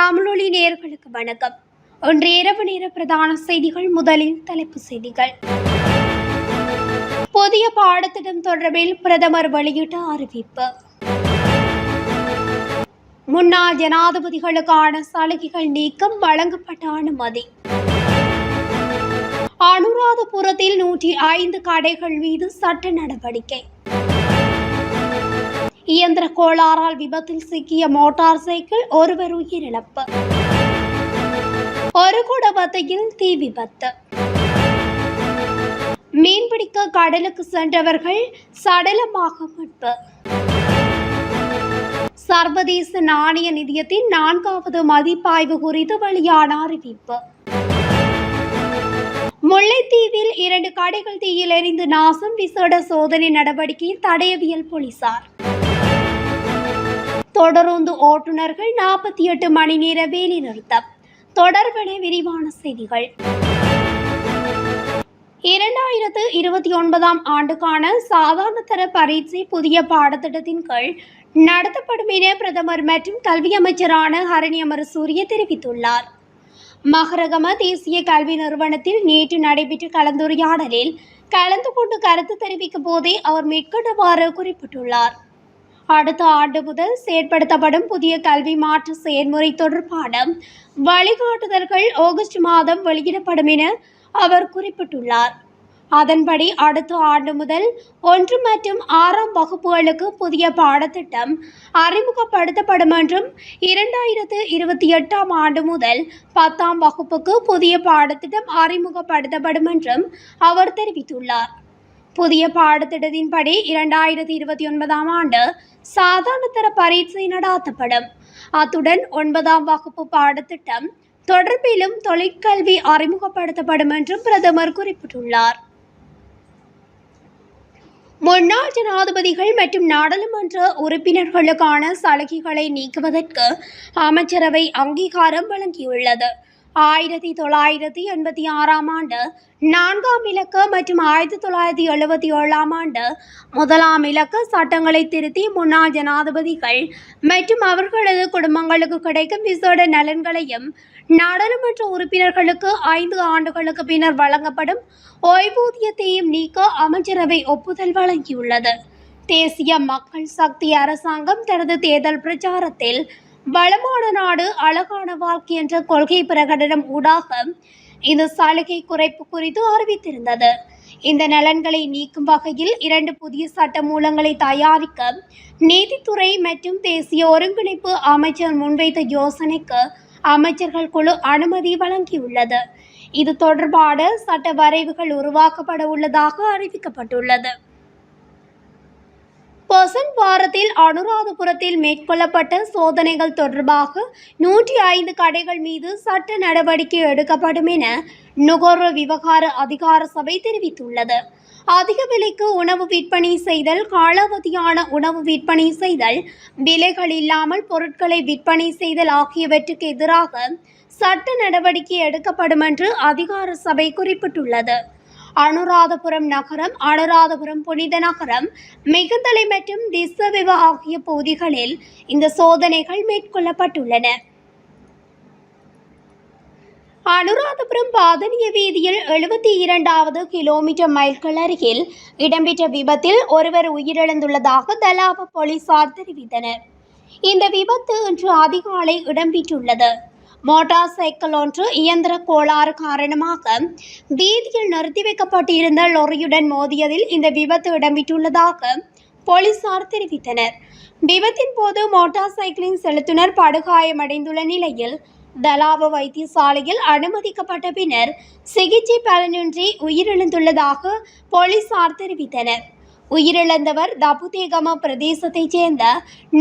தமிழொலி நேயர்களுக்கு வணக்கம். இன்று இரவு நேர பிரதான செய்திகள். முதலில் தலைப்புச் செய்திகள். புதிய பாடத்திட்டம் தொடர்பில் பிரதமர் வெளியிட்ட அறிவிப்பு. முன்னாள் ஜனாதிபதிகளுக்கான சலுகைகள் நீக்கம் வழங்கப்பட்ட அனுமதி. அனுராதபுரத்தில் 105 கடைகள் மீது சட்ட நடவடிக்கை. இயந்திர கோளாறால் விபத்தில் சிக்கிய மோட்டார் சைக்கிள், ஒருவர் உயிரிழப்பு. ஒரு குடவத்தையில் தீ விபத்து. மீன்பிடிக்க கடலுக்கு சென்றவர்கள் சடலமாக மீட்பு. சர்வதேச நாணய நிதியத்தின் 4வது மதிப்பாய்வு குறித்து வெளியான அறிவிப்பு. முல்லைத்தீவில் 2 கடைகள் தீயில் எரிந்து நாசம், விசேட சோதனை நடவடிக்கையில் தடயவியல் போலீசார். தொடருந்து ஓட்டுநர்கள் 48 மணி நேர வேலை நிறுத்தம். தொடர்பென விரிவான செய்திகள். 2029 ஆண்டுக்கான சாதாரண தர பரீட்சை புதிய பாடத்திட்டத்தின் கீழ் நடத்தப்படும் என பிரதமர் மற்றும் கல்வி அமைச்சரான ஹரணி அமரசூரிய தெரிவித்துள்ளார். மகரகம தேசிய கல்வி நிறுவனத்தில் நேற்று நடைபெற்ற கலந்துரையாடலில் கலந்து கொண்டு கருத்து தெரிவிக்கும் போதே அவர் மேற்கண்டவாறு குறிப்பிட்டுள்ளார். அடுத்த ஆண்டு முதல் செயற்படுத்தப்படும் புதிய கல்வி மாற்று செயல்முறை தொடர்பான வழிகாட்டுதல்கள் ஆகஸ்ட் மாதம் வெளியிடப்படும் என அவர் குறிப்பிட்டுள்ளார். அதன்படி அடுத்த ஆண்டு முதல் 1 மற்றும் 6ஆம் வகுப்புகளுக்கு புதிய பாடத்திட்டம் அறிமுகப்படுத்தப்படும் என்றும் 2028ஆம் ஆண்டு முதல் 10ஆம் வகுப்புக்கு புதிய பாடத்திட்டம் அறிமுகப்படுத்தப்படும் என்றும் அவர் தெரிவித்துள்ளார். புதிய பாடத்திட்டத்தின்படி 2029ஆம் ஆண்டு சாதாரண தர பரீட்சை நடாத்தப்படும். அத்துடன் 9ஆம் வகுப்பு பாடத்திட்டம் தொடர்பிலும் தொழிற்கல்வி அறிமுகப்படுத்தப்படும் என்றும் பிரதமர் குறிப்பிட்டுள்ளார். முன்னாள் ஜனாதிபதிகள் மற்றும் நாடாளுமன்ற உறுப்பினர்களுக்கான சலுகைகளை நீக்குவதற்கு அமைச்சரவை அங்கீகாரம் வழங்கியுள்ளது. 1986ஆம் ஆண்டு 4ஆம் இலக்க மற்றும் 1977ஆம் ஆண்டு 1ஆம் இலக்க சட்டங்களை திருத்தி முன்னாள் ஜனாதிபதிகள் மற்றும் அவர்களது குடும்பங்களுக்கு கிடைக்கும் விசேட நலன்களையும் நாடாளுமன்ற உறுப்பினர்களுக்கு 5 ஆண்டுகளுக்கு பின்னர் வழங்கப்படும் ஓய்வூதியத்தையும் நீக்க அமைச்சரவை ஒப்புதல் வழங்கியுள்ளது. தேசிய மக்கள் சக்தி அரசாங்கம் தனது தேர்தல் பிரச்சாரத்தில் வளமான நாடு அழகான வாழ்க்கை என்ற கொள்கை பிரகடனம் ஊடாக இந்த சலுகை குறைப்பு குறித்து அறிவித்திருந்தது. இந்த நலன்களை நீக்கும் வகையில் 2 புதிய சட்ட மூலங்களை தயாரிக்க நீதித்துறை மற்றும் தேசிய ஒருங்கிணைப்பு அமைச்சர் முன்வைத்த யோசனைக்கு அமைச்சர்கள் குழு அனுமதி வழங்கியுள்ளது. இது தொடர்பான சட்ட வரைவுகள் உருவாக்கப்பட உள்ளதாக அறிவிக்கப்பட்டுள்ளது. பொசன் வாரத்தில் அனுராதபுரத்தில் மேற்கொள்ளப்பட்ட சோதனைகள் தொடர்பாக 105 கடைகள் மீது சட்ட நடவடிக்கை எடுக்கப்படும் என நுகர்வோர் விவகார அதிகார சபை தெரிவித்துள்ளது. அதிக விலைக்கு உணவு விற்பனை செய்தல், காலாவதியான உணவு விற்பனை செய்தல், விலைகள் இல்லாமல் பொருட்களை விற்பனை செய்தல் ஆகியவற்றுக்கு எதிராக சட்ட நடவடிக்கை எடுக்கப்படும் என்று அதிகார சபை குறிப்பிட்டுள்ளது. அனுராதபுரம் நகரம், அனுராதபுரம் புனித நகரம், மிகுந்தலை மற்றும் திஸ்ஸவிவ ஆகிய பகுதிகளில் இந்த சோதனைகள் மேற்கொள்ளப்பட்டுள்ளன. அனுராதபுரம் பாதனிய வீதியில் 72வது கிலோமீட்டர் மைல்கள் அருகில் இடம்பெற்ற விபத்தில் ஒருவர் உயிரிழந்துள்ளதாக தலாவ போலீசார் தெரிவித்தனர். இந்த விபத்து இன்று அதிகாலை இடம்பெற்றுள்ளது. மோட்டார் சைக்கிள் ஒன்று இயந்திர கோளாறு காரணமாக வீதியில் நிறுத்தி வைக்கப்பட்டிருந்த லொரியுடன் மோதியதில் இந்த விபத்து இடம்பெற்றுள்ளதாக போலீசார் தெரிவித்தனர். விபத்தின் போது மோட்டார் சைக்கிளின் செலுத்துனர் படுகாயமடைந்துள்ள நிலையில் தலாவ வைத்தியசாலையில் அனுமதிக்கப்பட்ட பின்னர் சிகிச்சை பலனின்றி உயிரிழந்துள்ளதாக போலீசார் தெரிவித்தனர். உயிரிழந்தவர் தபுதேகம பிரதேசத்தைச் சேர்ந்த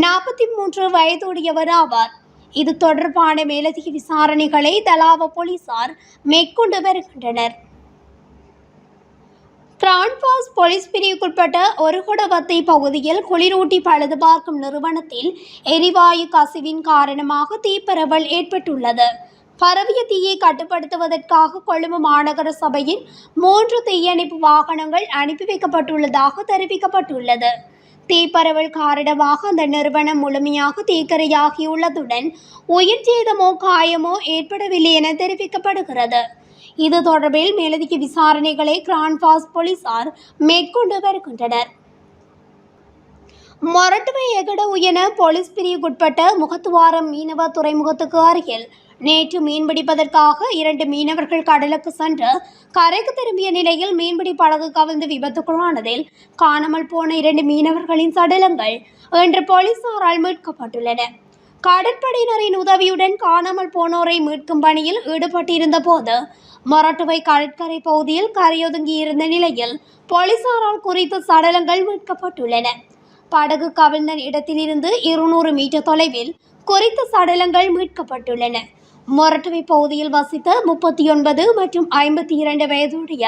43 வயதுடையவர் ஆவார். இது தொடர்பான மேலதிக விசாரணைகளை தலாவ போலீசார் மேற்கொண்டு வருகின்றனர். பிரான்பாஸ் போலீஸ் பிரிவுக்குட்பட்ட ஒரு குடவத்தை பகுதியில் குளிரூட்டி பழுது பார்க்கும் நிறுவனத்தில் எரிவாயு கசிவின் காரணமாக தீப்பரவல் ஏற்பட்டுள்ளது. பரவிய தீயை கட்டுப்படுத்துவதற்காக கொழும்பு மாநகர சபையின் 3 தீயணைப்பு வாகனங்கள் அனுப்பி வைக்கப்பட்டுள்ளதாக தெரிவிக்கப்பட்டுள்ளது. தீப்பரவல் காரணமாக அந்த நிறுவனம் முழுமையாக தீக்கிரையாகியுள்ளதுடன் உயிர் சேதமோ காயமோ ஏற்படவில்லை என தெரிவிக்கப்படுகிறது. இது தொடர்பில் மேலதிக விசாரணைகளை கிரான்பாஸ் போலீசார் மேற்கொண்டு வருகின்றனர். மொரட்டுவை எகட உயன போலீஸ் பிரிவுக்குட்பட்ட முகத்துவாரம் மீனவ துறைமுகத்துக்கு அருகில் நேற்று மீன்பிடிப்பதற்காக 2 மீனவர்கள் கடலுக்கு சென்று கரைக்கு திரும்பிய நிலையில் மீன்பிடி படகு கவிழ்ந்து விபத்துக்குள்ளானதில் காணாமல் போன 2 மீனவர்களின் சடலங்கள் இன்று போலீசாரால் மீட்கப்பட்டுள்ளன. கடற்படையினரின் உதவியுடன் காணாமல் போனோரை மீட்கும் பணியில் ஈடுபட்டிருந்த போது மொரட்டுவை கடற்கரை பகுதியில் கரையொதுங்கியிருந்த நிலையில் போலீசாரால் குறித்த சடலங்கள் மீட்கப்பட்டுள்ளன. படகு கவிழ்ந்த இடத்திலிருந்து 200 மீட்டர் தொலைவில் குறித்த சடலங்கள் மீட்கப்பட்டுள்ளன. மொரட்டுவை பகுதியில் வசித்த 39 மற்றும் 52 வயதுடைய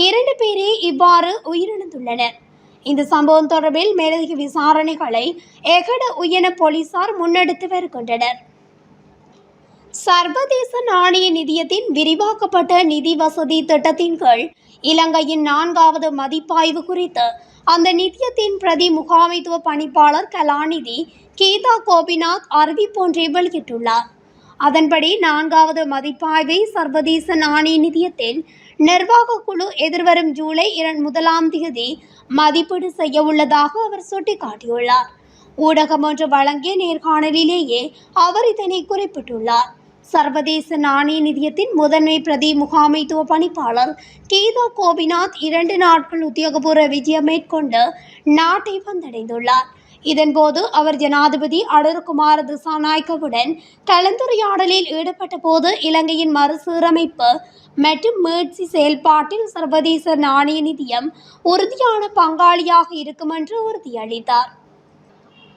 2 பேரே இவ்வாறு உயிரிழந்துள்ளனர். இந்த சம்பவம் தொடர்பில் மேலதிக விசாரணைகளை எகட உயன போலீசார் முன்னெடுத்து வருகின்றனர். சர்வதேச நாணய நிதியத்தின் விரிவாக்கப்பட்ட நிதி வசதி திட்டத்தின் கீழ் இலங்கையின் 4வது மதிப்பாய்வு குறித்து அந்த நிதியத்தின் பிரதி முகாமைத்துவ பணிப்பாளர் கலாநிதி கீதா கோபிநாத் அறிவிப்பொன்றை வெளியிட்டுள்ளார். அதன்படி 4வது மதிப்பாய்வை சர்வதேச நாணய நிதியத்தின் நிர்வாக குழு எதிர்வரும் ஜூலை 1 மதிப்பீடு செய்ய உள்ளதாக அவர் சுட்டிக்காட்டியுள்ளார். ஊடகம் ஒன்று வழங்கிய நேர்காணலிலேயே அவர் இதனை குறிப்பிட்டுள்ளார். சர்வதேச நாணய நிதியத்தின் முதன்மை பிரதி முகாமைத்துவ பணிப்பாளர் கீதா கோபிநாத் 2 நாட்கள் உத்தியோகபூர்வ விஜயம் மேற்கொண்டு நாட்டை வந்தடைந்துள்ளார். இதன்போது அவர் ஜனாதிபதி அனுரகுமார திசாநாயக்கவுடன் கலந்துரையாடலில் ஈடுபட்ட போது இலங்கையின் மறுசீரமைப்பு மற்றும் மீட்சி செயல்பாட்டில் சர்வதேச நாணய நிதியம் உறுதியான பங்காளியாக இருக்கும் என்று உறுதியளித்தார்.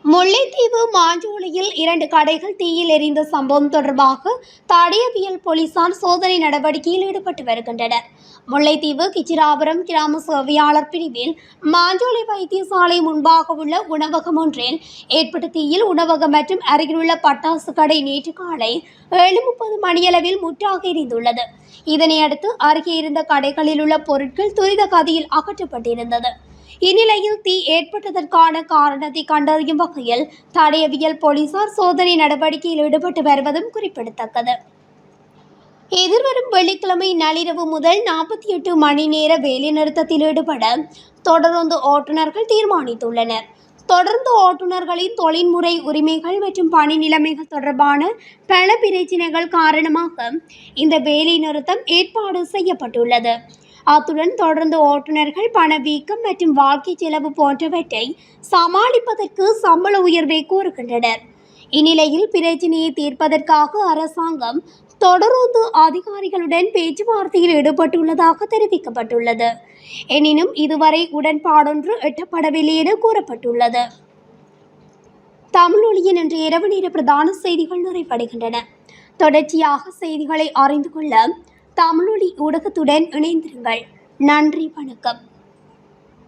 முல்லைத்தீவு மாஞ்சோலையில் 2 கடைகள் தீயில் எரிந்த சம்பவம் தொடர்பாக தடயவியல் போலீசார் சோதனை நடவடிக்கையில் ஈடுபட்டு வருகின்றனர். முல்லைத்தீவு கிச்சிராபுரம் கிராம சேவையாளர் பிரிவில் மாஞ்சோலை வைத்தியசாலை முன்பாக உள்ள உணவகம் ஒன்றில் ஏற்பட்ட தீயில் உணவகம் மற்றும் அருகிலுள்ள பட்டாசு கடை நேற்று காலை 7:30 மணியளவில் முற்றாக எரிந்துள்ளது. இதனையடுத்து அருகே இருந்த கடைகளில் உள்ள பொருட்கள் துரித கதியில் அகற்றப்பட்டிருந்தது. இந்நிலையில் தீ ஏற்பட்டதற்கான காரணத்தை கண்டறியும் வகையில் தடயவியல் போலீசார் சோதனை நடவடிக்கையில் ஈடுபட்டு வருவதும் குறிப்பிடத்தக்கது. எதிர்வரும் வெள்ளிக்கிழமை நள்ளிரவு முதல் 48 மணி நேர வேலைநிறுத்தத்தில் ஈடுபட தொடருந்து ஓட்டுநர்கள் தீர்மானித்துள்ளனர். தொடர்ந்து ஓட்டுநர்களின் தொழில்முறை உரிமைகள் மற்றும் பணி நிலைமைகள் தொடர்பான பல பிரச்சினைகள் காரணமாக இந்த வேலை நிறுத்தம் ஏற்பாடு செய்யப்பட்டுள்ளது. அத்துடன் தொடர்ந்து ஓட்டுநர்கள் பணவீக்கம் மற்றும் வாழ்க்கை செலவு போன்றவற்றை சமாளிப்பதற்கு சம்பள உயர்வை கோருகின்றனர். இந்நிலையில் பிரச்சினையை தீர்ப்பதற்காக அரசாங்கம் தொடருந்து அதிகாரிகளுடன் பேச்சுவார்த்தையில் ஈடுபட்டுள்ளதாக தெரிவிக்கப்பட்டுள்ளது. எனினும் இதுவரை உடன்பாடொன்று எட்டப்படவில்லை என கூறப்பட்டுள்ளது. தமிழொலியின் இன்று இரவு நேர பிரதான செய்திகள் நிறைவடைகின்றன. தொடர்ச்சியாக செய்திகளை அறிந்து கொள்ள தமிழொலி ஊடகத்துடன் இணைந்திருங்கள். நன்றி, வணக்கம்.